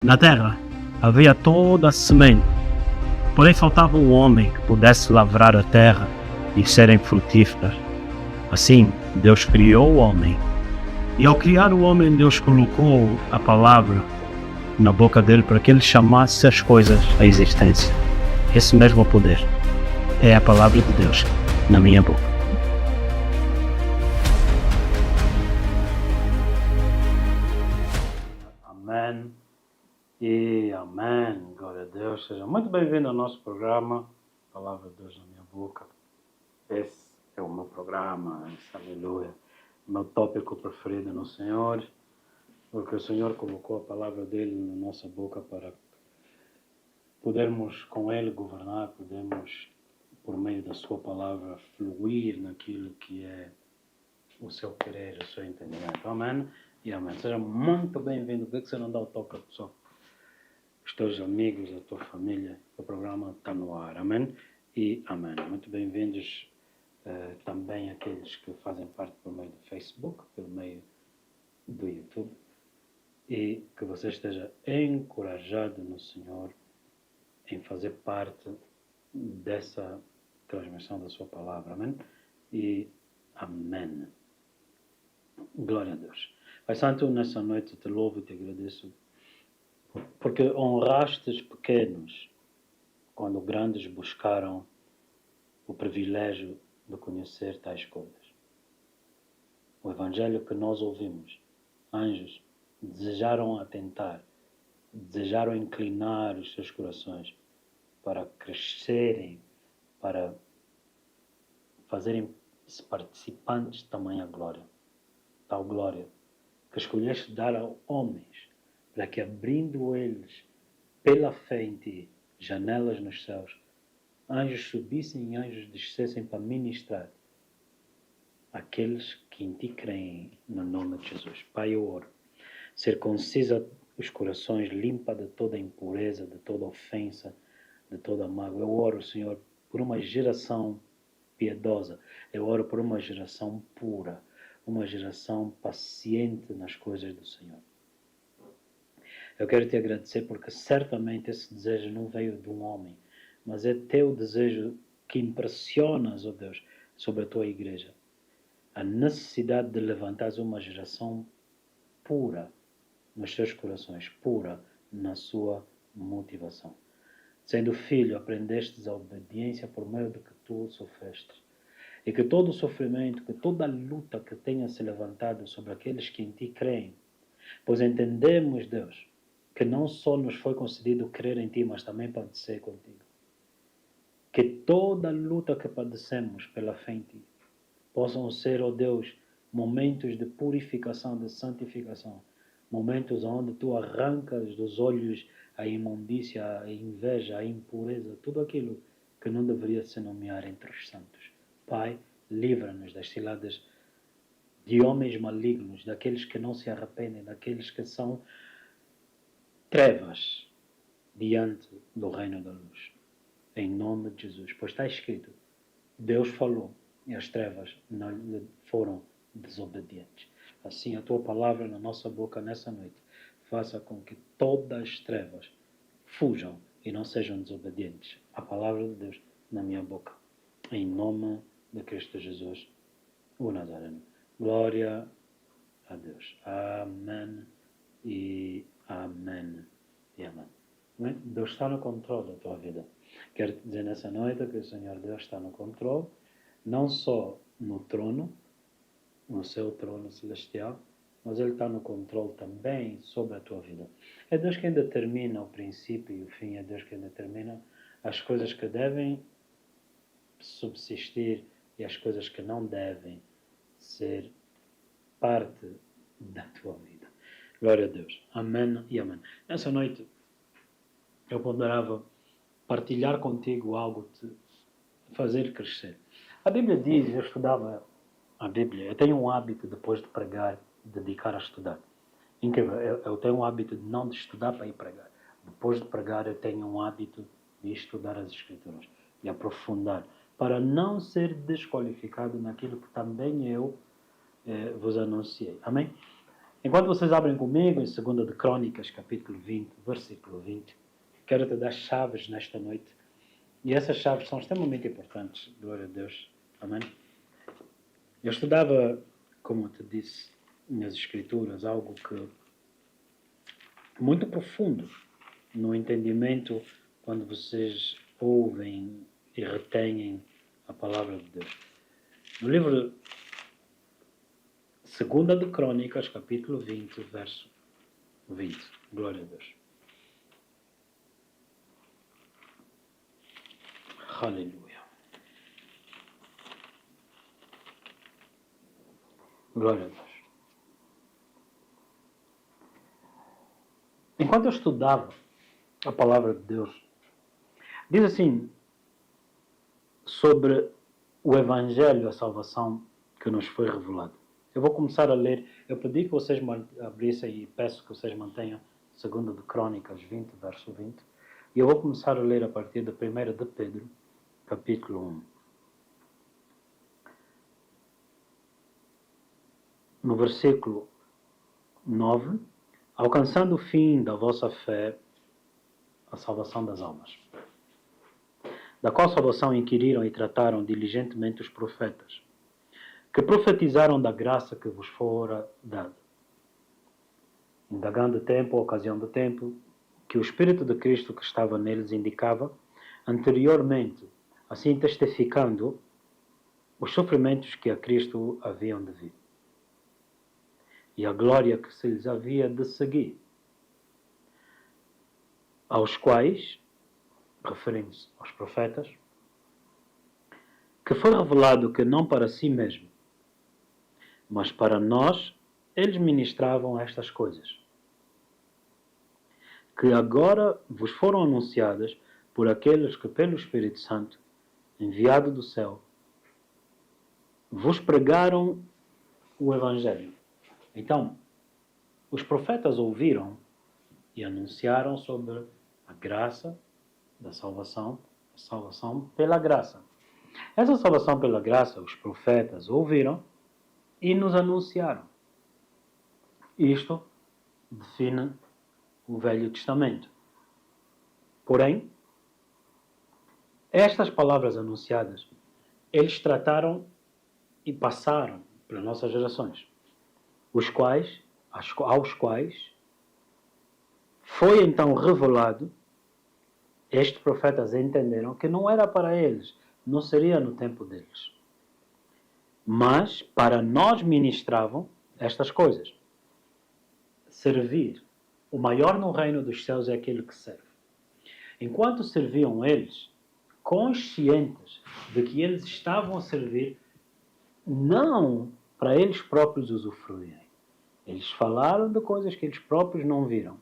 Na terra havia toda a semente, porém faltava um homem que pudesse lavrar a terra e serem frutíferas. Assim, Deus criou o homem. E ao criar o homem, Deus colocou a palavra na boca dele para que ele chamasse as coisas à existência. Esse mesmo poder é a palavra de Deus na minha boca. Amém e amém. Glória a Deus. Seja muito bem-vindo ao nosso programa Palavra de Deus na minha boca. Esse é o meu programa, aleluia. Meu tópico preferido no Senhor, porque o Senhor colocou a palavra dele na nossa boca para podermos com ele governar, podemos, por meio da sua palavra, fluir naquilo que é o seu querer, o seu entendimento. Amém e amém. Seja muito bem-vindo. Por que você não dá o toque só os teus amigos, a tua família? O programa está no ar. Amém e amém. Muito bem-vindos também aqueles que fazem parte por meio do Facebook, pelo meio do YouTube, e que você esteja encorajado no Senhor em fazer parte dessa transmissão da sua palavra. Amém e amém. Glória a Deus. Pai Santo, nessa noite te louvo e te agradeço porque honraste os pequenos quando grandes buscaram o privilégio de conhecer tais coisas. O Evangelho que nós ouvimos, anjos desejaram atentar, desejaram inclinar os seus corações para crescerem, para fazerem-se participantes de tamanha glória, tal glória que escolheste dar a homens, para que abrindo eles, pela fé em ti, janelas nos céus, anjos subissem e anjos descessem para ministrar aqueles que em ti creem, no nome de Jesus. Pai, eu oro, circuncisa os corações, limpa de toda impureza, de toda ofensa, de toda mágoa. Eu oro, Senhor, por uma geração piedosa. Eu oro por uma geração pura, uma geração paciente nas coisas do Senhor. Eu quero te agradecer porque certamente esse desejo não veio de um homem, mas é teu desejo que impressionas, ó Deus, sobre a tua igreja. A necessidade de levantares uma geração pura nos seus corações, pura na sua motivação. Sendo filho, aprendestes a obediência por meio do que tu sofreste. E que todo o sofrimento, que toda a luta que tenha se levantado sobre aqueles que em ti creem, pois entendemos, Deus, que não só nos foi concedido crer em ti, mas também padecer contigo. Que toda a luta que padecemos pela fé em ti possam ser, ó Deus, momentos de purificação, de santificação, momentos onde tu arrancas dos olhos a imundícia, a inveja, a impureza, tudo aquilo que não deveria se nomear entre os santos. Pai, livra-nos das ciladas de homens malignos, daqueles que não se arrependem, daqueles que são trevas diante do reino da luz. Em nome de Jesus. Pois está escrito, Deus falou e as trevas não lhe foram desobedientes. Assim, a tua palavra na nossa boca nessa noite faça com que todas as trevas fujam e não sejam desobedientes. A palavra de Deus na minha boca. Em nome de Cristo Jesus, o Nazareno. Glória a Deus. Amém e amém e amém. Deus está no controle da tua vida. Quero te dizer nessa noite que o Senhor Deus está no controle, não só no trono, no seu trono celestial, mas Ele está no controle também sobre a tua vida. É Deus quem determina o princípio e o fim, é Deus quem determina as coisas que devem subsistir e as coisas que não devem ser parte da tua vida. Glória a Deus. Amém e amém. Nessa noite eu ponderava partilhar contigo algo, te fazer crescer. A Bíblia diz, eu estudava a Bíblia, eu tenho um hábito depois de pregar, dedicar a estudar. Incrível, eu tenho um hábito de não de estudar para ir pregar. Depois de pregar eu tenho um hábito de estudar as Escrituras, de aprofundar, para não ser desqualificado naquilo que também eu vos anunciei. Amém? Enquanto vocês abrem comigo em 2 de Crônicas, capítulo 20, versículo 20, quero te dar chaves nesta noite. E essas chaves são extremamente importantes, glória a Deus. Amém? Eu estudava, como eu te disse, nas Escrituras, algo que muito profundo no entendimento quando vocês ouvem e retêm a palavra de Deus. No livro 2 de Crônicas, capítulo 20, verso 20. Glória a Deus. Aleluia. Glória a Deus. Enquanto eu estudava a palavra de Deus, diz assim, sobre o Evangelho, a salvação que nos foi revelado. Eu vou começar a ler, eu pedi que vocês abrissem e peço que vocês mantenham 2 de Crônicas 20, verso 20. E eu vou começar a ler a partir da 1 de Pedro, capítulo 1. No versículo 9, alcançando o fim da vossa fé, a salvação das almas, da qual salvação inquiriram e trataram diligentemente os profetas, que profetizaram da graça que vos fora dada, indagando tempo, ocasião do tempo, que o Espírito de Cristo que estava neles indicava, anteriormente, assim testificando os sofrimentos que a Cristo haviam de vir, e a glória que se lhes havia de seguir, aos quais, referindo-se aos profetas, que foi revelado que não para si mesmo, mas para nós, eles ministravam estas coisas, que agora vos foram anunciadas por aqueles que, pelo Espírito Santo, enviado do céu, vos pregaram o Evangelho. Então, os profetas ouviram e anunciaram sobre a graça da salvação, a salvação pela graça. Essa salvação pela graça, os profetas ouviram e nos anunciaram. Isto define o Velho Testamento. Porém, estas palavras anunciadas, eles trataram e passaram para nossas gerações, aos quais foi então revelado, estes profetas entenderam que não era para eles, não seria no tempo deles, mas para nós ministravam estas coisas. Servir. O maior no reino dos céus é aquele que serve. Enquanto serviam eles, conscientes de que eles estavam a servir não para eles próprios usufruírem. Eles falaram de coisas que eles próprios não viram.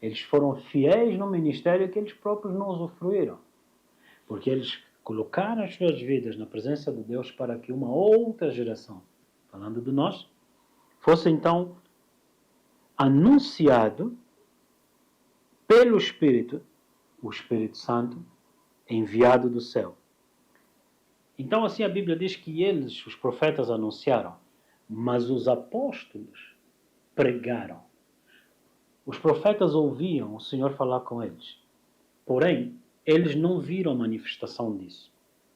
Eles foram fiéis no ministério que eles próprios não usufruíram. Porque eles colocaram as suas vidas na presença de Deus para que uma outra geração, falando de nós, fosse então anunciado pelo Espírito, o Espírito Santo, enviado do céu. Então assim a Bíblia diz que eles, os profetas, anunciaram, mas os apóstolos pregaram. Os profetas ouviam o Senhor falar com eles, porém, eles não viram a manifestação disso.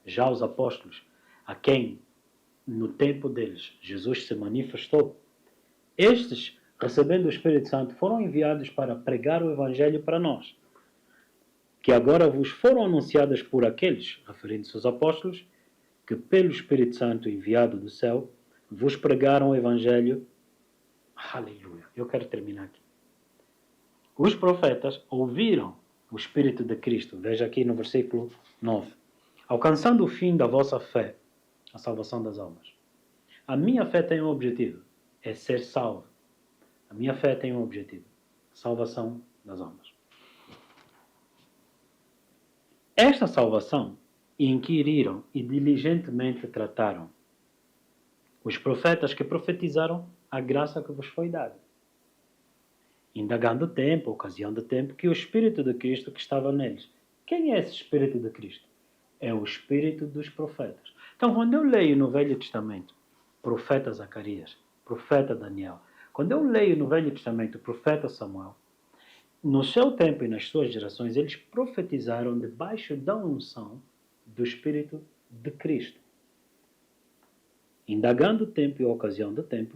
Já os apóstolos, a quem, no tempo deles, Jesus se manifestou, estes, recebendo o Espírito Santo, foram enviados para pregar o Evangelho para nós, que agora vos foram anunciadas por aqueles, referindo-se aos apóstolos, que pelo Espírito Santo enviado do céu, vos pregaram o Evangelho. Aleluia. Eu quero terminar aqui. Os profetas ouviram o Espírito de Cristo. Veja aqui no versículo 9. Alcançando o fim da vossa fé, a salvação das almas. A minha fé tem um objetivo, é ser salvo. A minha fé tem um objetivo, a salvação das almas. Esta salvação inquiriram e diligentemente trataram os profetas que profetizaram a graça que vos foi dada, indagando o tempo, ocasião do tempo, que o Espírito de Cristo que estava neles. Quem é esse Espírito de Cristo? É o Espírito dos profetas. Então, quando eu leio no Velho Testamento, profeta Zacarias, profeta Daniel, Quando eu leio no Velho Testamento o profeta Samuel, no seu tempo e nas suas gerações, eles profetizaram debaixo da unção do Espírito de Cristo, indagando o tempo e a ocasião do tempo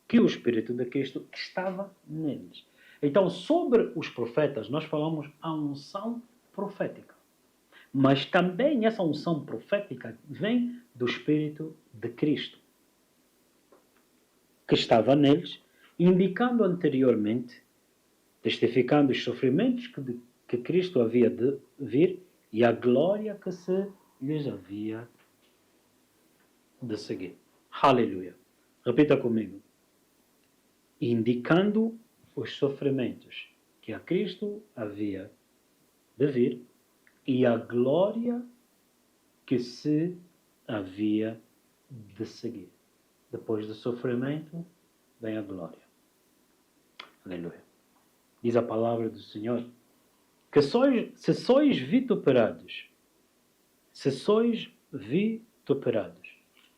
que o Espírito de Cristo estava neles. Então, sobre os profetas, nós falamos a unção profética. Mas também essa unção profética vem do Espírito de Cristo, que estava neles, indicando anteriormente, testificando os sofrimentos que Cristo havia de vir e a glória que se lhes havia de seguir. Aleluia. Repita comigo. Indicando os sofrimentos que a Cristo havia de vir e a glória que se havia de seguir. Depois do sofrimento, vem a glória. Aleluia. Diz a palavra do Senhor que se sois vituperados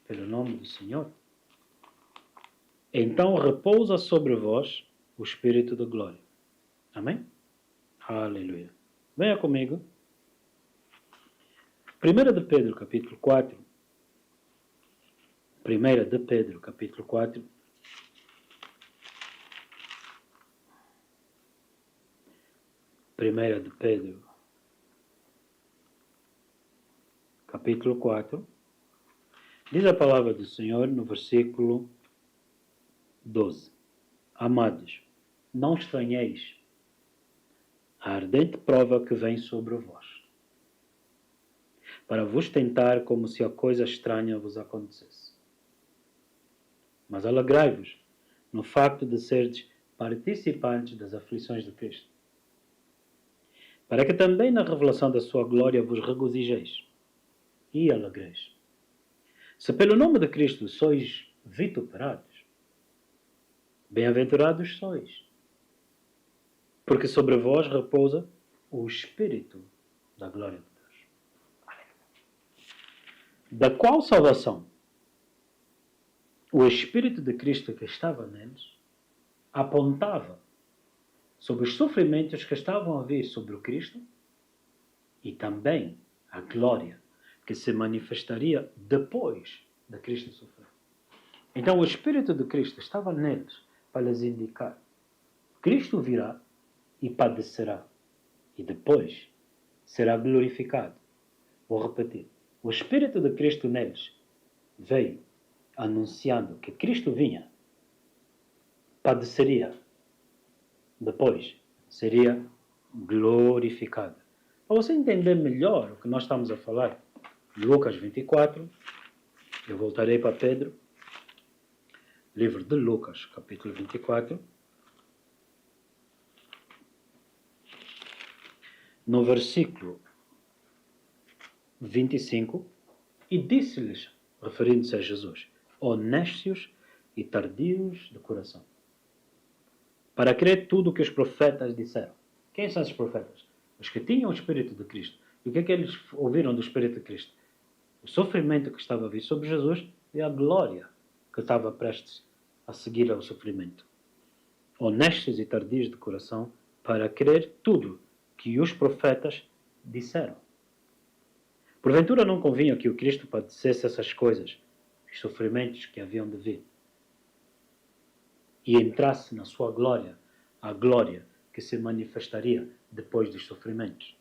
pelo nome do Senhor, então repousa sobre vós o Espírito da glória. Amém? Aleluia. Venha comigo. 1 de Pedro, capítulo 4. 1 de Pedro, capítulo 4. Primeira de Pedro, capítulo 4, diz a palavra do Senhor no versículo 12. Amados, não estranheis a ardente prova que vem sobre vós, para vos tentar como se a coisa estranha vos acontecesse. Mas alegrai-vos no facto de serdes participantes das aflições de Cristo, para que também na revelação da sua glória vos regozijeis e alegreis. Se pelo nome de Cristo sois vituperados, bem-aventurados sois, porque sobre vós repousa o Espírito da glória de Deus. Da qual salvação o Espírito de Cristo que estava neles apontava sobre os sofrimentos que estavam a vir sobre o Cristo e também a glória que se manifestaria depois de Cristo sofrer. Então o Espírito de Cristo estava neles para lhes indicar: Cristo virá e padecerá e depois será glorificado. Vou repetir. O Espírito de Cristo neles veio anunciando que Cristo vinha, padeceria, depois seria glorificado. Para você entender melhor o que nós estamos a falar, Lucas 24, eu voltarei para Pedro, livro de Lucas, capítulo 24, no versículo 25, e disse-lhes, referindo-se a Jesus, honestos e tardios de coração, para crer tudo o que os profetas disseram. Quem são esses profetas? Os que tinham o Espírito de Cristo. E o que é que eles ouviram do Espírito de Cristo? O sofrimento que estava a vir sobre Jesus e a glória que estava prestes a seguir ao sofrimento. Honestos e tardios de coração, para crer tudo que os profetas disseram. Porventura não convinha que o Cristo padecesse essas coisas, os sofrimentos que haviam de vir, e entrasse na sua glória, a glória que se manifestaria depois dos sofrimentos.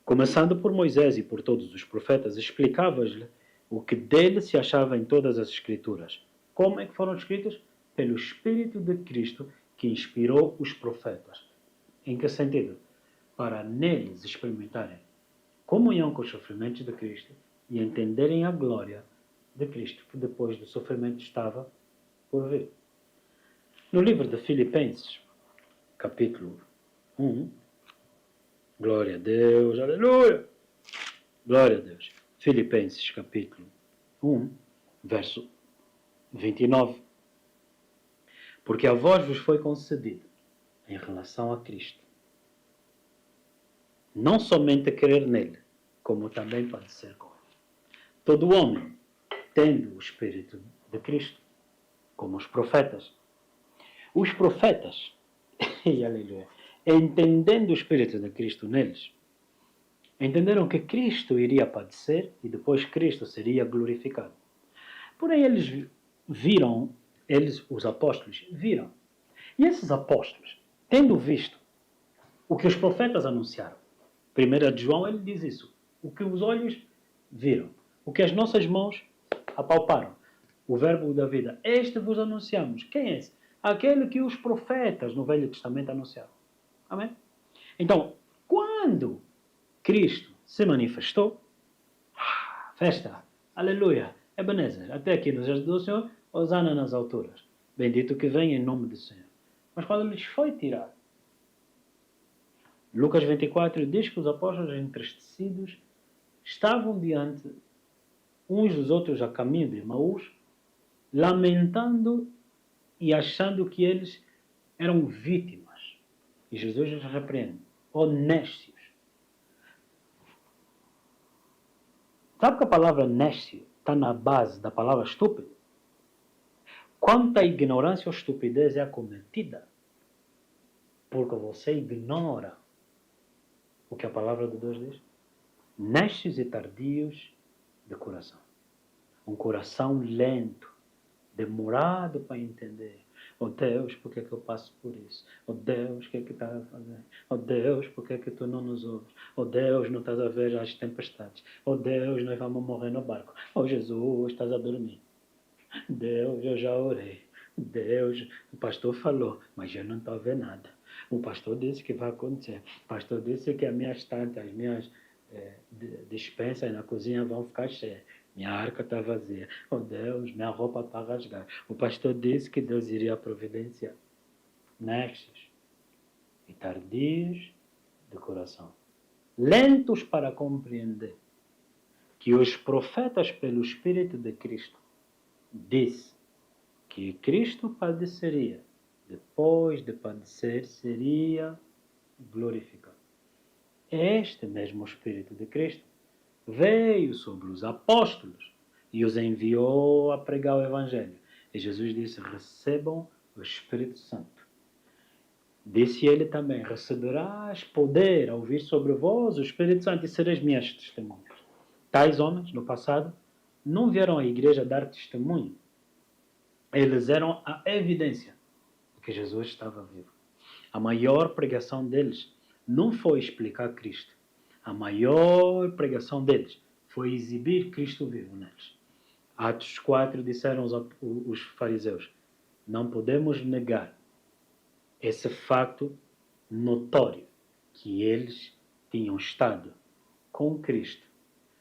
Começando por Moisés e por todos os profetas, explicava-lhe o que dele se achava em todas as Escrituras. Como é que foram escritas? Pelo Espírito de Cristo que inspirou os profetas. Em que sentido? Para neles experimentarem comunhão com os sofrimentos de Cristo e entenderem a glória de Cristo, que depois do sofrimento estava por vir. No livro de Filipenses, capítulo 1, glória a Deus, aleluia, glória a Deus. Filipenses, capítulo 1, verso 29. Porque a vós vos foi concedido, em relação a Cristo, não somente crer nele, como também padecer com ele. Todo homem, tendo o Espírito de Cristo, como os profetas. Os profetas, e aleluia, entendendo o Espírito de Cristo neles, entenderam que Cristo iria padecer e depois Cristo seria glorificado. Porém, eles viram, os apóstolos, viram. E esses apóstolos, tendo visto o que os profetas anunciaram, 1 João, ele diz isso, o que os olhos viram, o que as nossas mãos apalparam, o verbo da vida, este vos anunciamos. Quem é esse? Aquele que os profetas no Velho Testamento anunciaram. Amém? Então, quando Cristo se manifestou, festa, aleluia, Ebenezer, até aqui nos dias do Senhor, Hosana nas alturas, bendito que vem em nome do Senhor. Mas quando lhes foi tirado, Lucas 24 diz que os apóstolos entristecidos estavam diante uns dos outros a caminho de Emaús, lamentando e achando que eles eram vítimas. E Jesus os repreende. Honestos. Sabe que a palavra néscio está na base da palavra estúpido? Quanta ignorância ou estupidez é cometida porque você ignora o que a palavra de Deus diz? Néscios e tardios de coração. Um coração lento, demorado para entender. Oh Deus, por que eu passo por isso? Oh Deus, o que estás a fazer? Oh Deus, por que tu não nos ouves? Oh Deus, não estás a ver as tempestades? Oh Deus, nós vamos morrer no barco. Oh Jesus, estás a dormir. Deus, eu já orei. Deus, o pastor falou, mas eu não estou a ver nada. O pastor disse que vai acontecer. O pastor disse que as minhas tantas, as minhas despensas na cozinha vão ficar cheias. Minha arca está vazia. Oh Deus, minha roupa está a rasgar. O pastor disse que Deus iria providenciar. Nestes e tardios de coração, lentos para compreender que os profetas, pelo Espírito de Cristo, disse que Cristo padeceria, depois de padecer seria glorificado. Este mesmo Espírito de Cristo veio sobre os apóstolos e os enviou a pregar o Evangelho. E Jesus disse, recebam o Espírito Santo. Disse ele também, receberás poder ao vir sobre vós o Espírito Santo e sereis minhas testemunhas. Tais homens, no passado, não vieram à igreja dar testemunho. Eles eram a evidência de que Jesus estava vivo. A maior pregação deles não foi explicar Cristo. A maior pregação deles foi exibir Cristo vivo neles. Atos 4 disseram os fariseus, não podemos negar esse facto notório que eles tinham estado com Cristo.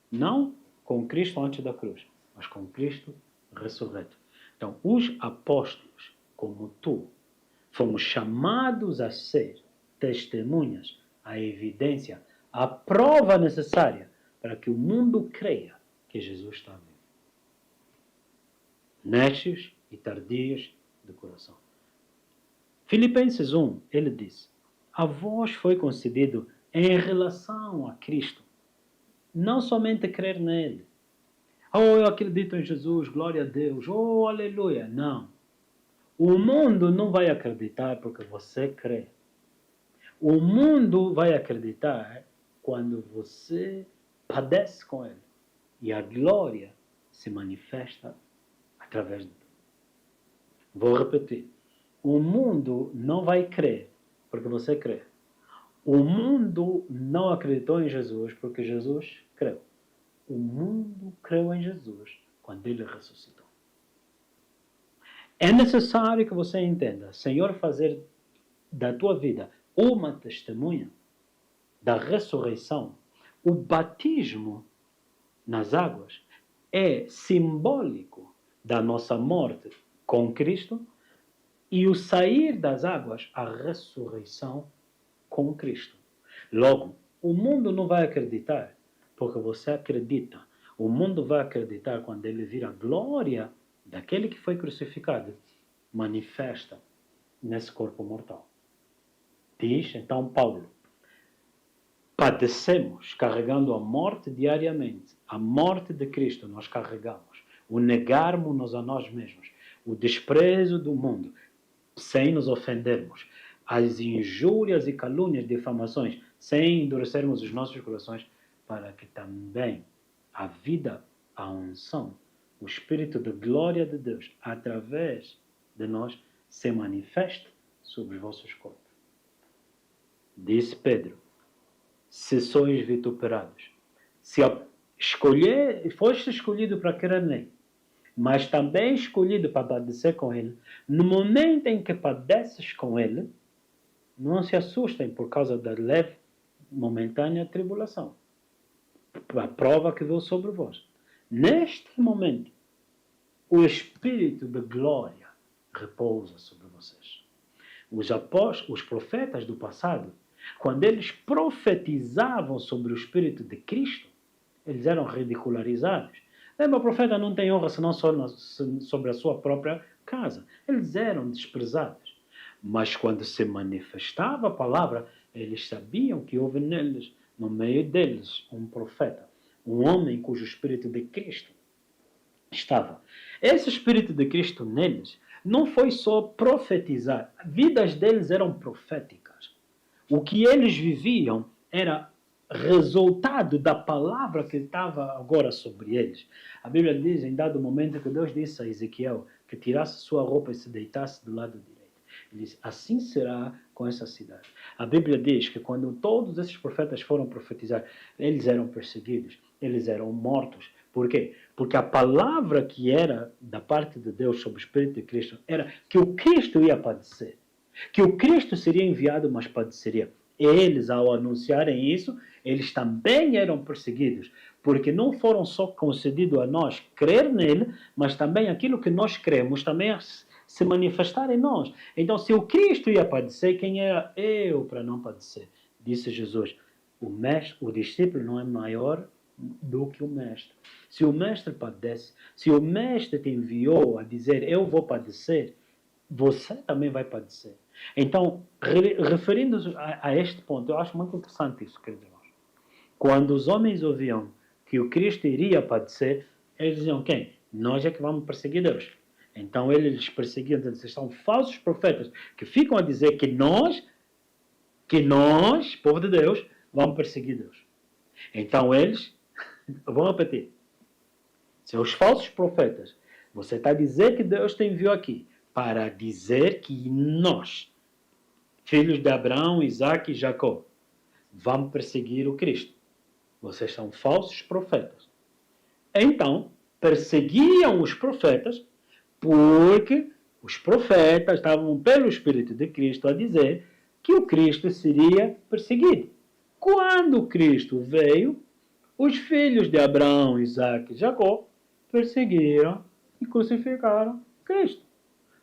Não com Cristo antes da cruz, mas com Cristo ressurreto. Então, os apóstolos, como tu, fomos chamados a ser testemunhas, a evidência, a prova necessária para que o mundo creia que Jesus está vivo. Néscios e tardios de coração. Filipenses 1, ele diz, a vós foi concedido em relação a Cristo, não somente crer nele. Oh, eu acredito em Jesus, glória a Deus, oh, aleluia. Não. O mundo não vai acreditar porque você crê. O mundo vai acreditar quando você padece com ele. E a glória se manifesta através de tu. Vou repetir. O mundo não vai crer porque você crê. O mundo não acreditou em Jesus porque Jesus creu. O mundo creu em Jesus quando ele ressuscitou. É necessário que você entenda, Senhor, fazer da tua vida uma testemunha da ressurreição. O batismo nas águas é simbólico da nossa morte com Cristo e o sair das águas, a ressurreição com Cristo. Logo, o mundo não vai acreditar porque você acredita. O mundo vai acreditar quando ele vir a glória daquele que foi crucificado manifesta nesse corpo mortal. Diz então Paulo, padecemos carregando a morte diariamente. A morte de Cristo nós carregamos. O negarmos-nos a nós mesmos. o desprezo do mundo, sem nos ofendermos, as injúrias e calúnias, difamações, sem endurecermos os nossos corações, para que também a vida, a unção, o Espírito de glória de Deus, através de nós, se manifeste sobre os vossos corpos. Disse Pedro, se sois vituperados, se foste escolhido para crer nele, mas também escolhido para padecer com ele, no momento em que padeces com ele, não se assustem por causa da leve, momentânea tribulação, a prova que veio sobre vós. Neste momento, o Espírito de glória repousa sobre vocês. Os profetas do passado, quando eles profetizavam sobre o Espírito de Cristo, eles eram ridicularizados. O profeta não tem honra senão só sobre a sua própria casa. Eles eram desprezados. Mas quando se manifestava a palavra, eles sabiam que houve neles, no meio deles, um profeta, um homem cujo Espírito de Cristo estava. Esse Espírito de Cristo neles não foi só profetizar, vidas deles eram proféticas. O que eles viviam era resultado da palavra que estava agora sobre eles. A Bíblia diz, em dado momento, que Deus disse a Ezequiel que tirasse sua roupa e se deitasse do lado direito. Ele diz, assim será com essa cidade. A Bíblia diz que quando todos esses profetas foram profetizar, eles eram perseguidos, eles eram mortos. Por quê? Porque a palavra que era da parte de Deus sobre o Espírito de Cristo era que o Cristo ia padecer, que o Cristo seria enviado, mas padeceria. Eles, ao anunciarem isso, eles também eram perseguidos, porque não foram só concedido a nós crer nele, mas também aquilo que nós cremos também se manifestar em nós. Então, se o Cristo ia padecer, quem era eu para não padecer? Disse Jesus, o discípulo não é maior do que o mestre. Se o mestre padece, se o mestre te enviou a dizer, eu vou padecer, você também vai padecer. Então, referindo-se a este ponto, eu acho muito interessante isso, queridos irmãos. Quando os homens ouviam que o Cristo iria padecer, eles diziam, quem? Nós é que vamos perseguir Deus. Então, eles perseguiam, eles são falsos profetas, que ficam a dizer que nós, povo de Deus, vamos perseguir Deus. Então, eles, vou repetir, se os falsos profetas, você está a dizer que Deus te enviou aqui, para dizer que nós, filhos de Abraão, Isaac e Jacó, vamos perseguir o Cristo. Vocês são falsos profetas. Então, perseguiam os profetas porque os profetas estavam pelo Espírito de Cristo a dizer que o Cristo seria perseguido. Quando Cristo veio, os filhos de Abraão, Isaac e Jacó perseguiram e crucificaram Cristo,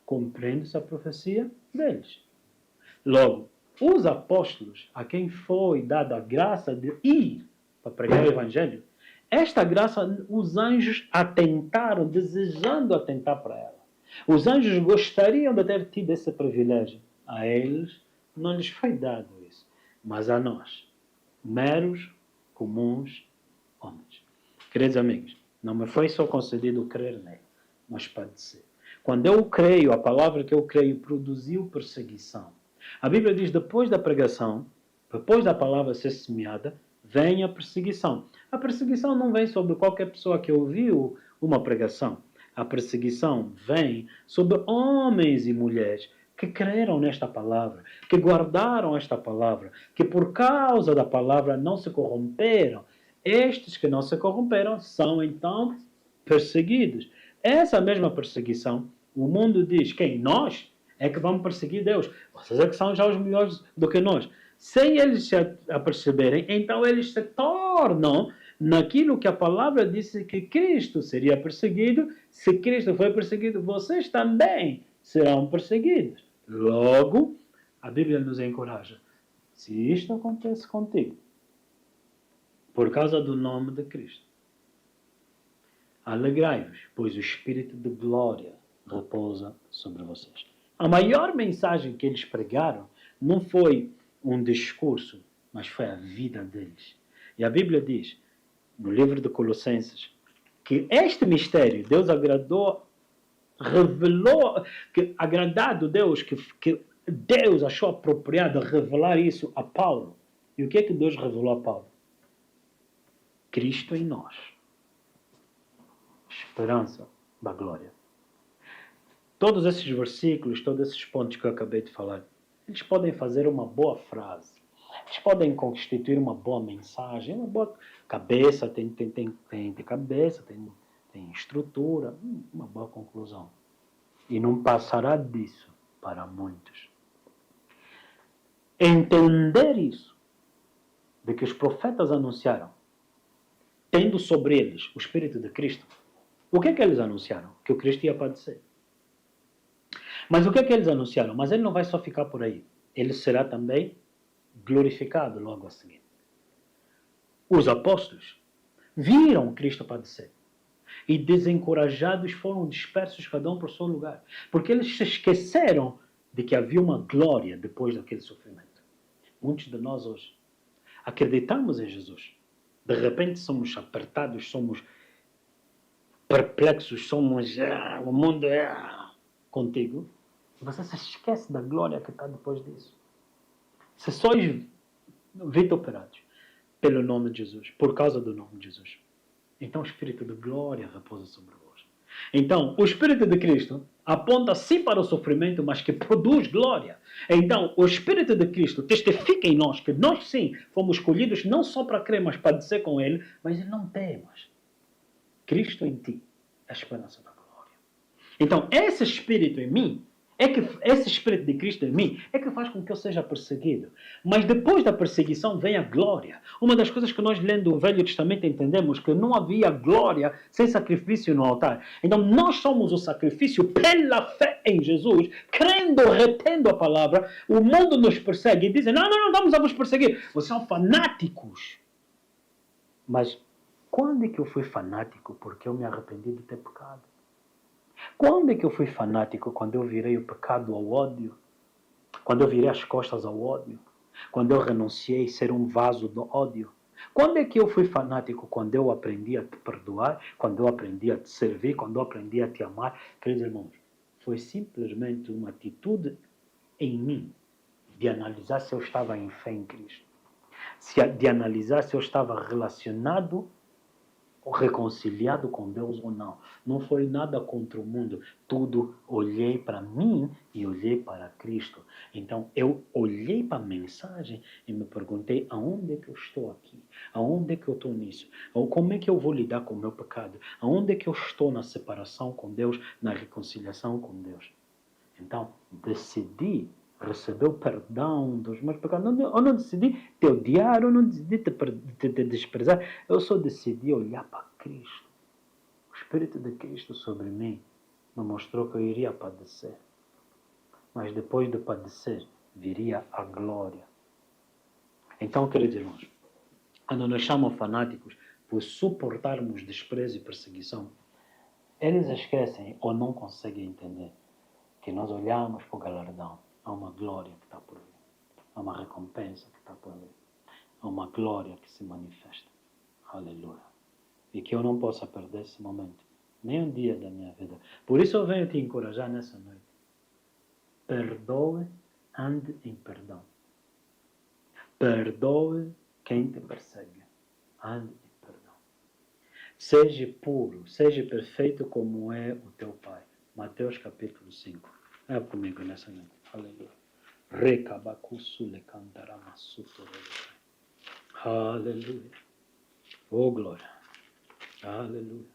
cumprindo-se a profecia deles. Logo, os apóstolos, a quem foi dada a graça de ir para pregar o Evangelho, esta graça os anjos atentaram, desejando atentar para ela. Os anjos gostariam de ter tido esse privilégio. A eles não lhes foi dado isso, mas a nós, meros, comuns homens. Queridos amigos, não me foi só concedido crer nele, mas padecer. Quando eu creio, a palavra que eu creio produziu perseguição. A Bíblia diz, depois da pregação, depois da palavra ser semeada, vem a perseguição. A perseguição não vem sobre qualquer pessoa que ouviu uma pregação. A perseguição vem sobre homens e mulheres que creram nesta palavra, que guardaram esta palavra, que por causa da palavra não se corromperam. Estes que não se corromperam são então perseguidos. Essa mesma perseguição, o mundo diz, quem? Nós é que vamos perseguir Deus. Vocês é que são já os melhores do que nós. Sem eles se aperceberem, então eles se tornam naquilo que a palavra disse que Cristo seria perseguido. Se Cristo foi perseguido, vocês também serão perseguidos. Logo, a Bíblia nos encoraja. Se isto acontece contigo, por causa do nome de Cristo, alegrai-vos, pois o Espírito de glória repousa sobre vocês. A maior mensagem que eles pregaram não foi um discurso, mas foi a vida deles. E a Bíblia diz, no livro de Colossenses, que este mistério Deus agradou revelou, que agradado Deus, que Deus achou apropriado revelar isso a Paulo. E o que é que Deus revelou a Paulo? Cristo em nós. Esperança da glória. Todos esses versículos, todos esses pontos que eu acabei de falar, eles podem fazer uma boa frase. Eles podem constituir uma boa mensagem, uma boa cabeça, tem cabeça, tem estrutura, uma boa conclusão. E não passará disso para muitos. Entender isso, de que os profetas anunciaram, tendo sobre eles o Espírito de Cristo, o que é que eles anunciaram? Que o Cristo ia padecer. Mas o que é que eles anunciaram? Mas ele não vai só ficar por aí. Ele será também glorificado logo a seguir. Os apóstolos viram Cristo padecer. E desencorajados foram dispersos cada um por seu lugar. Porque eles se esqueceram de que havia uma glória depois daquele sofrimento. Muitos de nós hoje acreditamos em Jesus. De repente somos apertados, somos perplexos, somos... o mundo é contigo. Você se esquece da glória que está depois disso. Se sois vituperados pelo nome de Jesus, por causa do nome de Jesus, então o Espírito de glória repousa sobre vós. Então, o Espírito de Cristo aponta sim para o sofrimento, mas que produz glória. Então, o Espírito de Cristo testifica em nós que nós sim fomos escolhidos não só para crer, mas para padecer com Ele, mas Ele não temas. Cristo em ti, a esperança da glória. Então, esse Espírito em mim, esse Espírito de Cristo em mim é que faz com que eu seja perseguido. Mas depois da perseguição vem a glória. Uma das coisas que nós lendo o Velho Testamento entendemos que não havia glória sem sacrifício no altar. Então nós somos o sacrifício pela fé em Jesus, crendo, retendo a palavra. O mundo nos persegue e dizem, não vamos a vos perseguir. Vocês são fanáticos. Mas quando é que eu fui fanático? Porque eu me arrependi de ter pecado. Quando é que eu fui fanático? Quando eu virei o pecado ao ódio? Quando eu virei as costas ao ódio? Quando eu renunciei a ser um vaso do ódio? Quando é que eu fui fanático? Quando eu aprendi a te perdoar? Quando eu aprendi a te servir? Quando eu aprendi a te amar? Queridos irmãos, foi simplesmente uma atitude em mim de analisar se eu estava em fé em Cristo. De analisar se eu estava relacionado ou reconciliado com Deus ou não. Não foi nada contra o mundo. Tudo olhei para mim e olhei para Cristo. Então eu olhei para a mensagem e me perguntei aonde é que eu estou aqui? Aonde é que eu estou nisso? Ou como é que eu vou lidar com o meu pecado? Aonde é que eu estou na separação com Deus, na reconciliação com Deus? Então decidi receber o perdão dos meus pecados. Eu não decidi te odiar, eu não decidi te desprezar. Eu só decidi olhar para Cristo. O Espírito de Cristo sobre mim me mostrou que eu iria padecer. Mas depois de padecer, viria a glória. Então, queridos irmãos, quando nos chamam fanáticos por suportarmos desprezo e perseguição, eles esquecem ou não conseguem entender que nós olhamos para o galardão. Há uma glória que está por vir. Há uma recompensa que está por vir. Há uma glória que se manifesta. Aleluia. E que eu não possa perder esse momento. Nem um dia da minha vida. Por isso eu venho te encorajar nessa noite. Perdoe, ande em perdão. Perdoe quem te persegue. Ande em perdão. Seja puro, seja perfeito como é o teu Pai. Mateus capítulo 5. É comigo nessa noite. Aleluia. Aleluia. Oh, glória. Aleluia.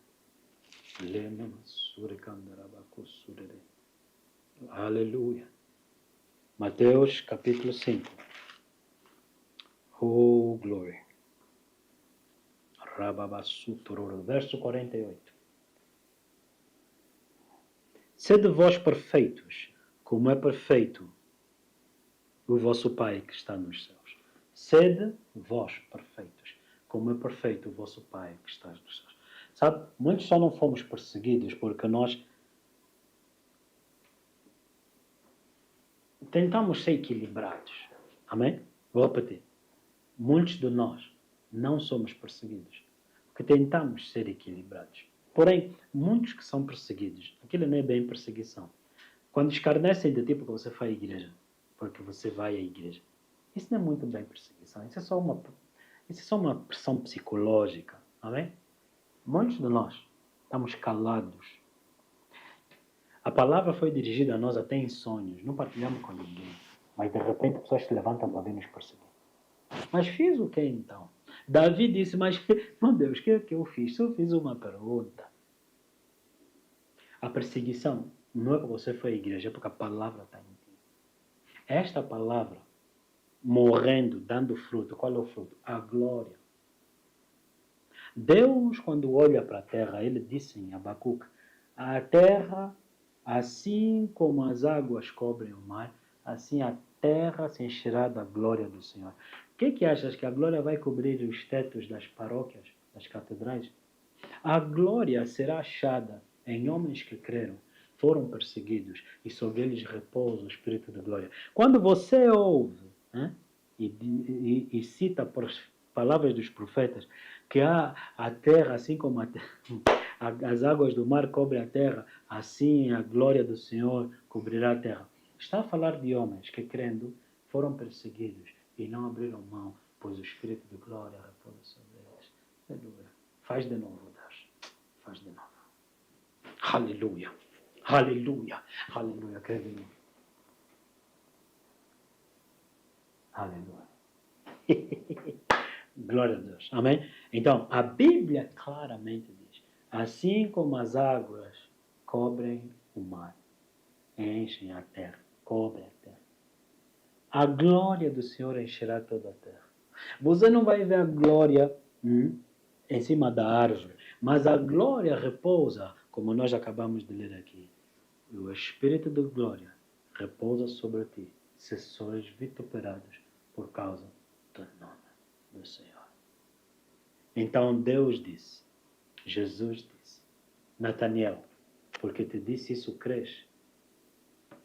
Aleluia. Mateus capítulo 5. Oh, glória. Verso 48. Sede vós perfeitos, como é perfeito o vosso Pai que está nos céus. Sede vós perfeitos, como é perfeito o vosso Pai que está nos céus. Sabe, muitos só não fomos perseguidos porque nós tentamos ser equilibrados. Amém? Vou repetir. Muitos de nós não somos perseguidos porque tentamos ser equilibrados. Porém, muitos que são perseguidos, aquilo não é bem perseguição. Quando escarnecem de ti porque você vai à igreja, porque você vai à igreja, isso não é muito bem perseguição, isso é só uma pressão psicológica, amém? Muitos de nós estamos calados. A palavra foi dirigida a nós até em sonhos, não partilhamos com ninguém, mas de repente pessoas se levantam para vir nos perseguir. Mas fiz o que então? Davi disse, mas, meu Deus, o que é que eu fiz? Eu fiz uma pergunta. A perseguição não é porque você foi à igreja, é porque a palavra está em ti. Esta palavra, morrendo, dando fruto, qual é o fruto? A glória. Deus, quando olha para a terra, ele disse em Abacuque, a terra, assim como as águas cobrem o mar, assim a terra se encherá da glória do Senhor. O que achas que a glória vai cobrir os tetos das paróquias, das catedrais? A glória será achada em homens que creram, foram perseguidos e sobre eles repousa o Espírito de glória. Quando você ouve e cita por palavras dos profetas que a terra, assim como as águas do mar cobrem a terra, assim a glória do Senhor cobrirá a terra. Está a falar de homens que, crendo, foram perseguidos e não abriram mão, pois o Espírito de glória repousa sobre eles. Aleluia. Faz de novo, Deus. Faz de novo. Aleluia. Aleluia. Aleluia. Crê de novo. Aleluia. Glória a Deus. Amém? Então, a Bíblia claramente diz, assim como as águas cobrem o mar, enchem a terra, cobrem a terra, a glória do Senhor encherá toda a terra. Você não vai ver a glória em cima da árvore, mas a glória repousa, como nós acabamos de ler aqui. O Espírito de glória repousa sobre ti, se sois vituperados por causa do nome do Senhor. Então Deus disse, Jesus disse, Nataniel, porque te disse isso, crês?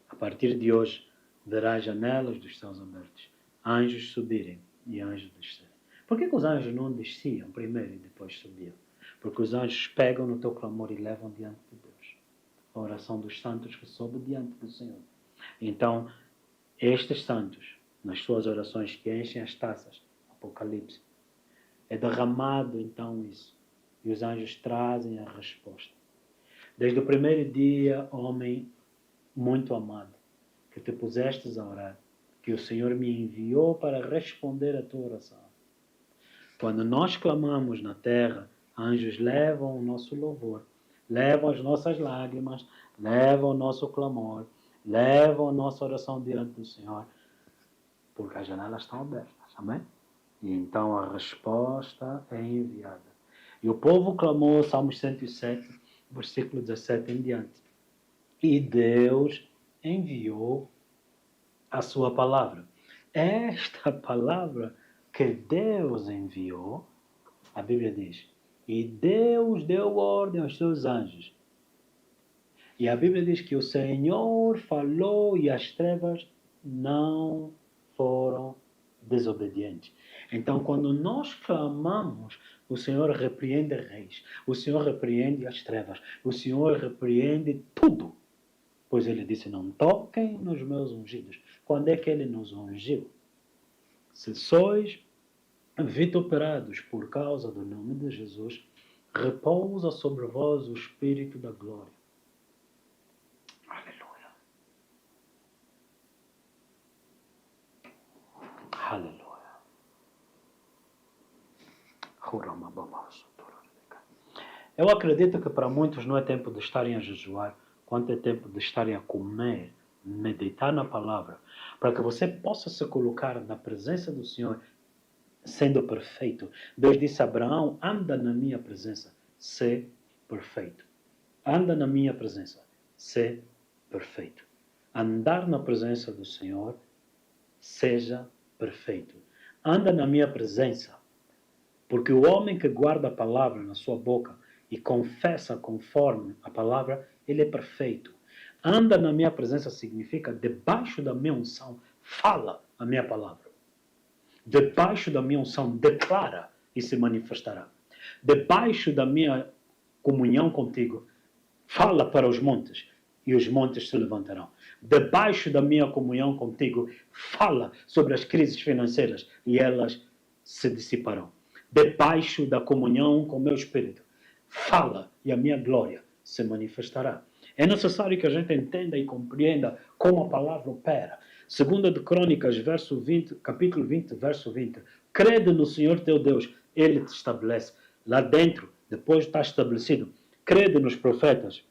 A partir de hoje, verás janelas dos céus abertos, anjos subirem e anjos descerem. Por que os anjos não desciam primeiro e depois subiam? Porque os anjos pegam no teu clamor e levam diante de Deus. A oração dos santos que sobe diante do Senhor. Então, estes santos, nas suas orações que enchem as taças, Apocalipse, é derramado então isso. E os anjos trazem a resposta. Desde o primeiro dia, homem muito amado, que te pusestes a orar, que o Senhor me enviou para responder a tua oração. Quando nós clamamos na terra, anjos levam o nosso louvor, levam as nossas lágrimas, levam o nosso clamor, levam a nossa oração diante do Senhor, porque as janelas estão abertas, amém? E então a resposta é enviada. E o povo clamou, Salmos 107, versículo 17 em diante. E Deus enviou a sua palavra. Esta palavra que Deus enviou, a Bíblia diz, e Deus deu ordem aos seus anjos. E a Bíblia diz que o Senhor falou e as trevas não foram desobedientes. Então, quando nós clamamos, o Senhor repreende reis, o Senhor repreende as trevas, o Senhor repreende tudo. Pois ele disse, não toquem nos meus ungidos. Quando é que ele nos ungiu? Se sois vituperados por causa do nome de Jesus, repousa sobre vós o Espírito da glória. Aleluia. Aleluia. Eu acredito que para muitos não é tempo de estarem a jejuar, quanto é tempo de estarem a comer, meditar na palavra, para que você possa se colocar na presença do Senhor sendo perfeito. Deus disse a Abraão, anda na minha presença, sê perfeito. Anda na minha presença, sê perfeito. Andar na presença do Senhor, seja perfeito. Anda na minha presença, porque o homem que guarda a palavra na sua boca e confessa conforme a palavra, ele é perfeito. Anda na minha presença significa, debaixo da minha unção, fala a minha palavra. Debaixo da minha unção, declara e se manifestará. Debaixo da minha comunhão contigo, fala para os montes e os montes se levantarão. Debaixo da minha comunhão contigo, fala sobre as crises financeiras e elas se dissiparão. Debaixo da comunhão com o meu espírito, fala e a minha glória se manifestará. É necessário que a gente entenda e compreenda como a palavra opera. Segunda de Crônicas, capítulo 20, verso 20. Crede no Senhor teu Deus, Ele te estabelece. Lá dentro, depois está estabelecido. Crede nos profetas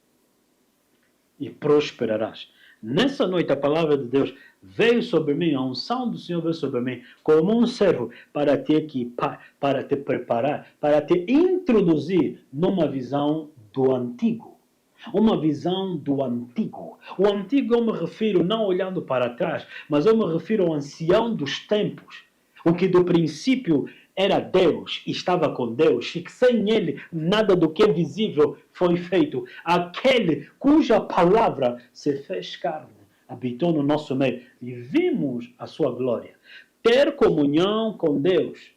e prosperarás. Nessa noite a palavra de Deus veio sobre mim, a unção do Senhor veio sobre mim, como um servo para te equipar, para te preparar, para te introduzir numa visão do antigo. Uma visão do antigo. O antigo eu me refiro não olhando para trás, mas eu me refiro ao ancião dos tempos. O que do princípio era Deus e estava com Deus, e que sem ele nada do que é visível foi feito. Aquele cuja palavra se fez carne, habitou no nosso meio e vimos a sua glória. Ter comunhão com Deus.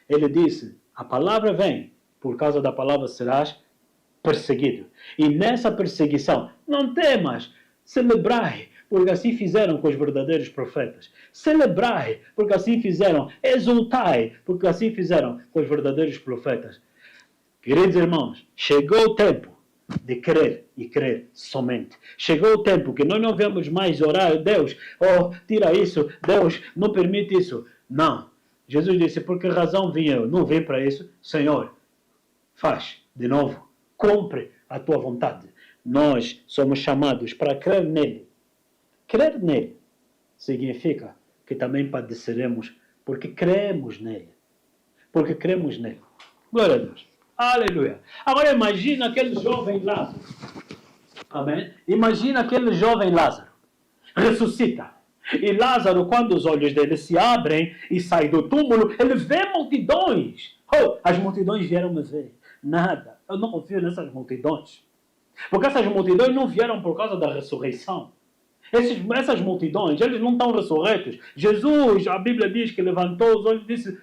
Ele disse, a palavra vem, por causa da palavra serás perseguido. E nessa perseguição, não temas, celebrai, porque assim fizeram com os verdadeiros profetas. Celebrai, porque assim fizeram. Exultai, porque assim fizeram com os verdadeiros profetas. Queridos irmãos, chegou o tempo de crer e crer somente. Chegou o tempo que nós não vamos mais orar, Deus, oh, tira isso, Deus, não permite isso. Não. Jesus disse, por que razão vim eu? Não vim para isso. Senhor, faz de novo. Cumpre a tua vontade. Nós somos chamados para crer nele. Crer nele significa que também padeceremos porque cremos nele. Porque cremos nele. Glória a Deus. Aleluia. Agora imagina aquele jovem Lázaro. Amém? Imagina aquele jovem Lázaro. Ressuscita. E Lázaro, quando os olhos dele se abrem e sai do túmulo, ele vê multidões. Oh, as multidões vieram me ver. Nada. Eu não confio nessas multidões. Porque essas multidões não vieram por causa da ressurreição. Essas multidões, eles não estão ressurretos. Jesus, a Bíblia diz que levantou os olhos e disse,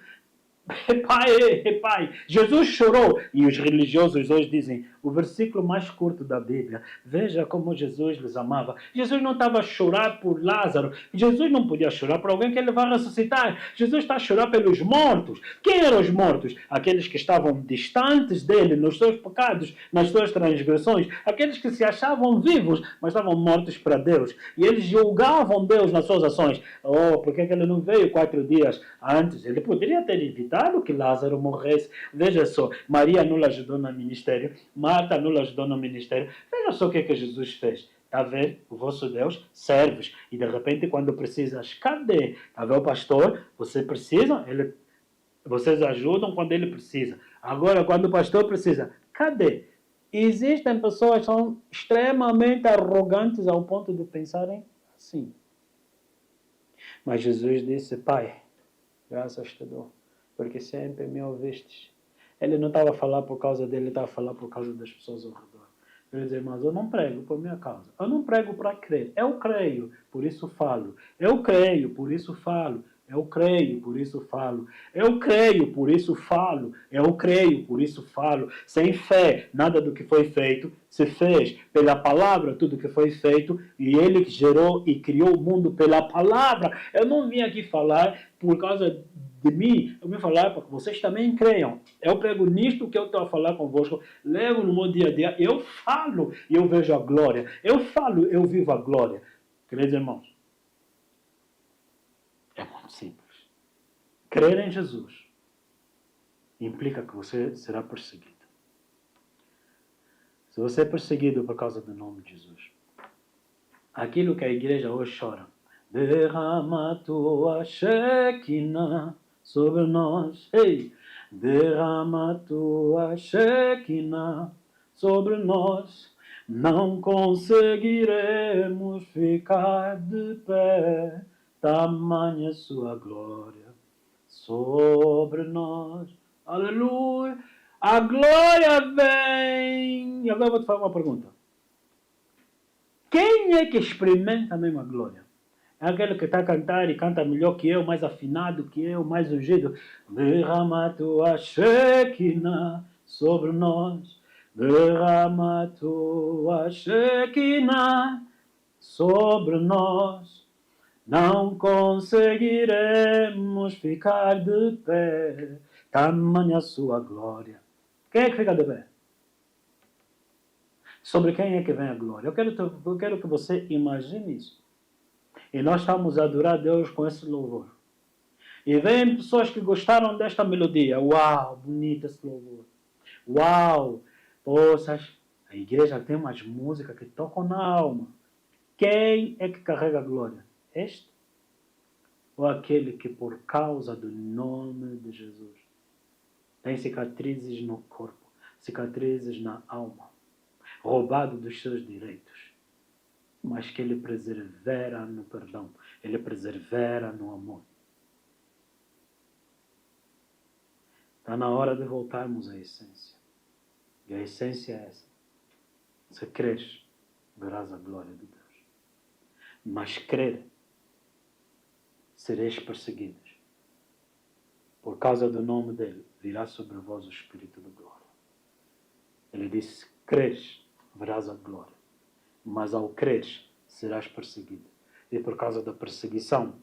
Pai. Jesus chorou. E os religiosos hoje dizem, o versículo mais curto da Bíblia, veja como Jesus lhes amava. Jesus não estava a chorar por Lázaro. Jesus não podia chorar por alguém que ele vai ressuscitar. Jesus está a chorar pelos mortos. Quem eram os mortos? Aqueles que estavam distantes dele, nos seus pecados, nas suas transgressões. Aqueles que se achavam vivos, mas estavam mortos para Deus. E eles julgavam Deus nas suas ações. Oh, por que ele não veio 4 dias antes? Ele poderia ter evitado que Lázaro morresse. Veja só, Maria não lhe ajudou no ministério. Marta não lhe ajudou no ministério. Veja só o que é que Jesus fez. Está a ver? O vosso Deus serve. E de repente, quando precisas, cadê? Está a ver o pastor? Você precisa? Vocês ajudam quando ele precisa. Agora, quando o pastor precisa, cadê? Existem pessoas que são extremamente arrogantes ao ponto de pensarem assim. Mas Jesus disse, Pai, graças te dou, porque sempre me ouvistes. Ele não estava a falar por causa dele, ele estava a falar por causa das pessoas ao redor. Meus irmãos, eu não prego por minha causa. Eu não prego para crer. Eu creio, por isso falo. Eu creio, por isso falo. Eu creio, por isso falo. Eu creio, por isso falo. Eu creio, por isso falo. Sem fé, nada do que foi feito se fez. Pela palavra, tudo que foi feito. E ele gerou e criou o mundo pela palavra. Eu não vim aqui falar por causa de mim. Eu vim falar para que vocês também creiam. Eu prego nisto que eu estou a falar convosco. Levo no meu dia a dia. Eu falo e eu vejo a glória. Eu falo, eu vivo a glória. Queridos irmãos, é muito simples. Crer em Jesus implica que você será perseguido. Se você é perseguido por causa do nome de Jesus, aquilo que a igreja hoje chora, derrama tua Shekinah sobre nós, ei, derrama tua Shekinah sobre nós, não conseguiremos ficar de pé, tamanha sua glória sobre nós. Aleluia! A glória vem! E agora eu vou te fazer uma pergunta. Quem é que experimenta a mesma glória? É aquele que está a cantar e canta melhor que eu, mais afinado que eu, mais ungido. Derrama tua Shekinah sobre nós. derrama a tua Shekinah sobre nós. Não conseguiremos ficar de pé, tamanha a sua glória. Quem é que fica de pé? Sobre quem é que vem a glória? Eu quero que você imagine isso. E nós estamos a adorar a Deus com esse louvor. E vem pessoas que gostaram desta melodia. Uau, bonito esse louvor. Uau, poças, a igreja tem umas músicas que tocam na alma. Quem é que carrega a glória? Este? Ou aquele que por causa do nome de Jesus tem cicatrizes no corpo, cicatrizes na alma, roubado dos seus direitos, mas que ele persevera no perdão, ele persevera no amor. Está na hora de voltarmos à essência. E a essência é essa. Se creres, verás a glória de Deus. Mas crer, sereis perseguidos. Por causa do nome dele, virá sobre vós o Espírito de glória. Ele disse, creres, verás a glória. Mas ao creres, serás perseguido. E por causa da perseguição,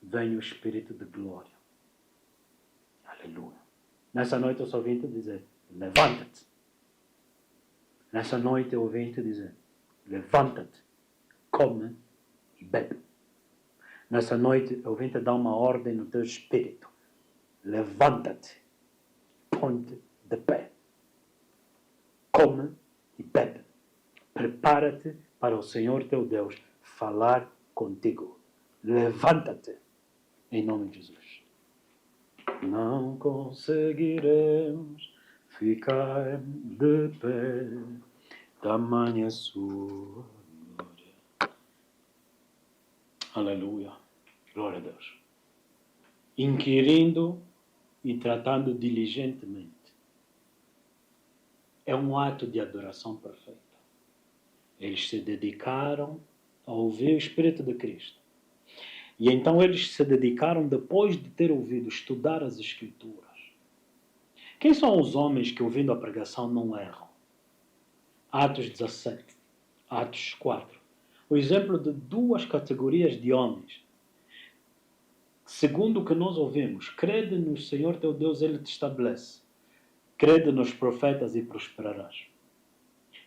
vem o Espírito de glória. Aleluia. Nessa noite eu só vim te dizer, levanta-te. Nessa noite eu vim te dizer, levanta-te, come e bebe. Nessa noite eu vim te dar uma ordem no teu espírito. Levanta-te, põe-te de pé. Come e bebe. Prepara-te para o Senhor teu Deus falar contigo. Levanta-te, em nome de Jesus. Não conseguiremos ficar de pé, tamanha sua glória. Aleluia. Glória a Deus. Inquirindo e tratando diligentemente. É um ato de adoração perfeita. Eles se dedicaram a ouvir o Espírito de Cristo. E então eles se dedicaram, depois de ter ouvido, estudar as Escrituras. Quem são os homens que, ouvindo a pregação, não erram? Atos 17, Atos 4. O exemplo de duas categorias de homens. Segundo o que nós ouvimos, crede no Senhor teu Deus, Ele te estabelece. Crede nos profetas e prosperarás.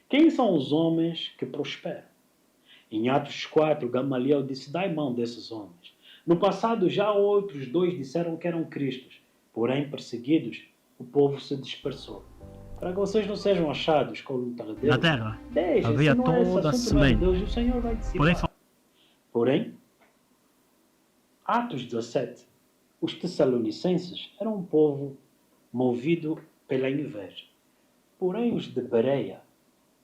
Quem são os homens que prosperam? Em Atos 4, Gamaliel disse, dai mão desses homens. No passado, já outros dois disseram que eram cristos. Porém, perseguidos, o povo se dispersou. Para que vocês não sejam achados com tardeus, Na terra deixem, havia se não é esse toda a assunto, não é de semente. Deus, e o Senhor vai dissipar. Porém, Atos 17, os Tessalonicenses eram um povo movido pela inveja. Porém, os de Bereia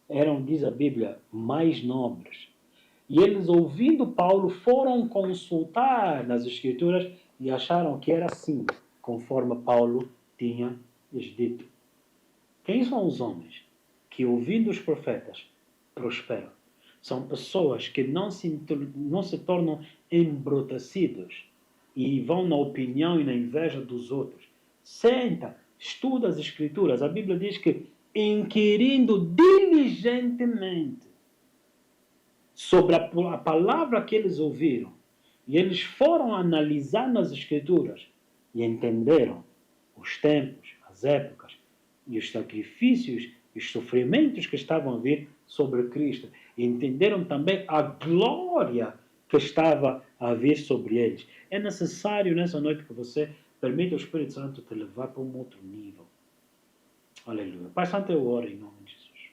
eram, diz a Bíblia, mais nobres. E eles, ouvindo Paulo, foram consultar nas Escrituras e acharam que era assim, conforme Paulo tinha lhes dito. Quem são os homens que, ouvindo os profetas, prosperam? São pessoas que não se tornam embrutecidos e vão na opinião e na inveja dos outros. Senta, estuda as Escrituras. A Bíblia diz que, inquirindo diligentemente sobre a palavra que eles ouviram, e eles foram analisar nas Escrituras e entenderam os tempos, as épocas e os sacrifícios e os sofrimentos que estavam a vir sobre Cristo. E entenderam também a glória que estava a vir sobre eles. É necessário nessa noite que você permita o Espírito Santo te levar para um outro nível. Aleluia. Pai Santo, eu oro em nome de Jesus.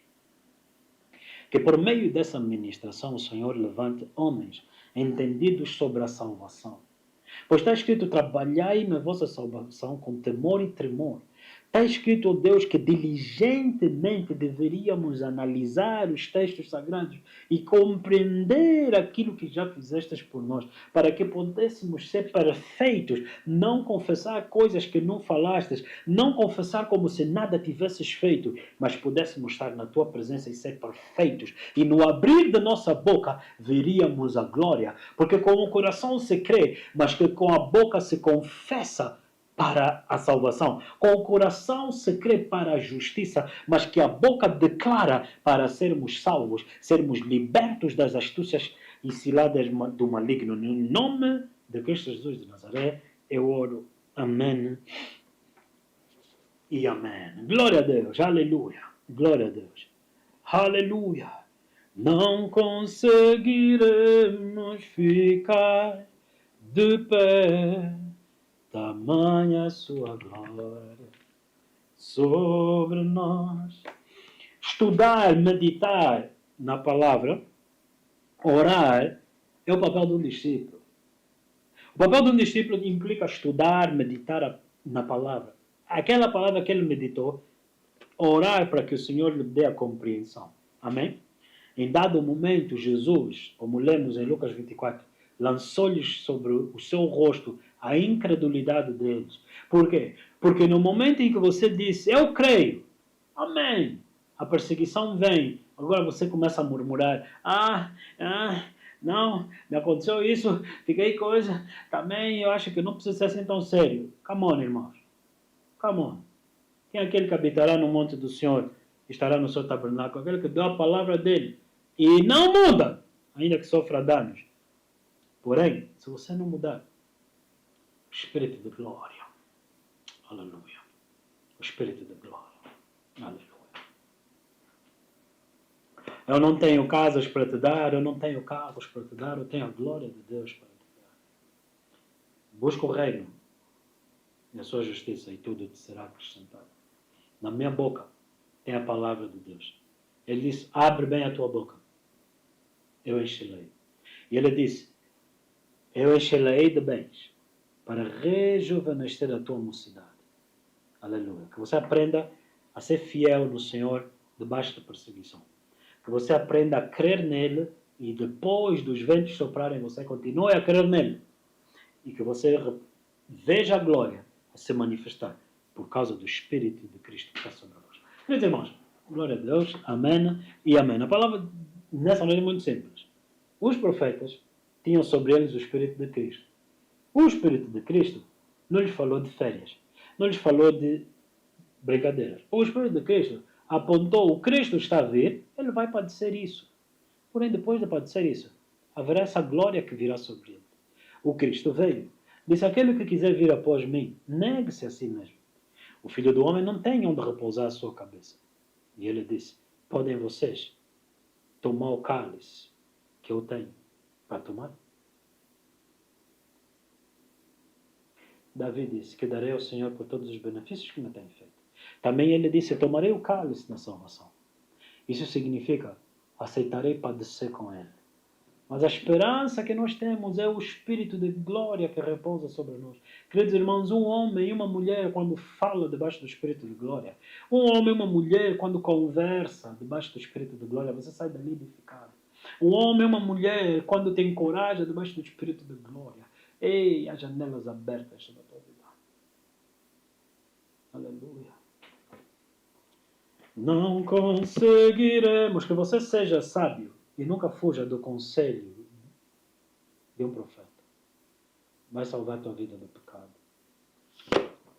Que por meio dessa ministração o Senhor levante homens entendidos sobre a salvação. Pois está escrito, trabalhai na vossa salvação com temor e tremor. Está escrito, ó Deus, que diligentemente deveríamos analisar os textos sagrados e compreender aquilo que já fizestes por nós, para que pudéssemos ser perfeitos, não confessar coisas que não falastes, não confessar como se nada tivesses feito, mas pudéssemos estar na tua presença e ser perfeitos. E no abrir da nossa boca veríamos a glória, porque com o coração se crê, mas que com a boca se confessa para a salvação. Com o coração se crê para a justiça, mas que a boca declara para sermos salvos, sermos libertos das astúcias e ciladas do maligno. No nome de Cristo Jesus de Nazaré, eu oro. Amém e amém. Glória a Deus. Aleluia. Glória a Deus. Aleluia. Não conseguiremos ficar de pé, tamanha sua glória sobre nós. Estudar, meditar na palavra, orar, é o papel de um discípulo. O papel de um discípulo implica estudar, meditar na palavra. Aquela palavra que ele meditou, orar para que o Senhor lhe dê a compreensão. Amém? Em dado momento, Jesus, como lemos em Lucas 24, lançou-lhes sobre o seu rosto a incredulidade deles. Por quê? Porque no momento em que você disse, eu creio, amém, a perseguição vem, agora você começa a murmurar, não, me aconteceu isso, fiquei coisa, também eu acho que não precisa ser assim tão sério. Come on, irmãos. Come on. Quem é aquele que habitará no monte do Senhor, estará no seu tabernáculo? Aquele que deu a palavra dele e não muda, ainda que sofra danos. Porém, se você não mudar, o Espírito de glória, aleluia, o Espírito de glória, aleluia. Eu não tenho casas para te dar, eu não tenho carros para te dar, eu tenho a glória de Deus para te dar. Busca o reino e a sua justiça e tudo te será acrescentado. Na minha boca tem a palavra de Deus. Ele disse, abre bem a tua boca, eu encherei. E ele disse, eu encherei de bens para rejuvenescer a tua mocidade. Aleluia. Que você aprenda a ser fiel no Senhor debaixo da perseguição. Que você aprenda a crer nele e depois dos ventos soprarem, você continue a crer nele. E que você veja a glória a se manifestar por causa do Espírito de Cristo que está sobre nós. Meus irmãos, glória a Deus, amém e amém. A palavra nessa noite é muito simples. Os profetas tinham sobre eles o Espírito de Cristo. O Espírito de Cristo não lhes falou de férias, não lhes falou de brincadeiras. O Espírito de Cristo apontou, o Cristo está a vir, ele vai padecer isso. Porém, depois de padecer isso, haverá essa glória que virá sobre ele. O Cristo veio. Disse, aquele que quiser vir após mim, negue-se a si mesmo. O Filho do Homem não tem onde repousar a sua cabeça. E ele disse, podem vocês tomar o cálice que eu tenho para tomar? Davi disse que darei ao Senhor por todos os benefícios que me tem feito. Também ele disse, tomarei o cálice na salvação. Isso significa, aceitarei padecer com ele. Mas a esperança que nós temos é o Espírito de glória que repousa sobre nós. Queridos irmãos, um homem e uma mulher quando fala debaixo do Espírito de glória, um homem e uma mulher quando conversa debaixo do Espírito de glória, você sai dali edificado. Um homem e uma mulher quando tem coragem debaixo do Espírito de glória, ei, as janelas abertas sobre a tua vida. Aleluia. Não conseguiremos, que você seja sábio e nunca fuja do conselho de um profeta. Vai salvar a tua vida do pecado.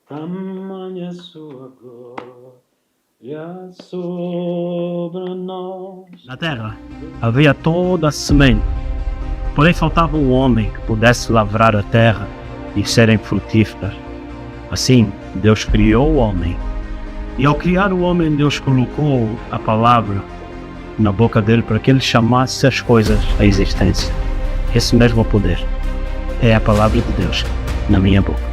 Tamanha sua glória sobre nós. Na terra havia toda a semente, porém faltava um homem que pudesse lavrar a terra e serem frutíferas. Assim, Deus criou o homem. E ao criar o homem, Deus colocou a palavra na boca dele para que ele chamasse as coisas à existência. Esse mesmo poder é a palavra de Deus na minha boca.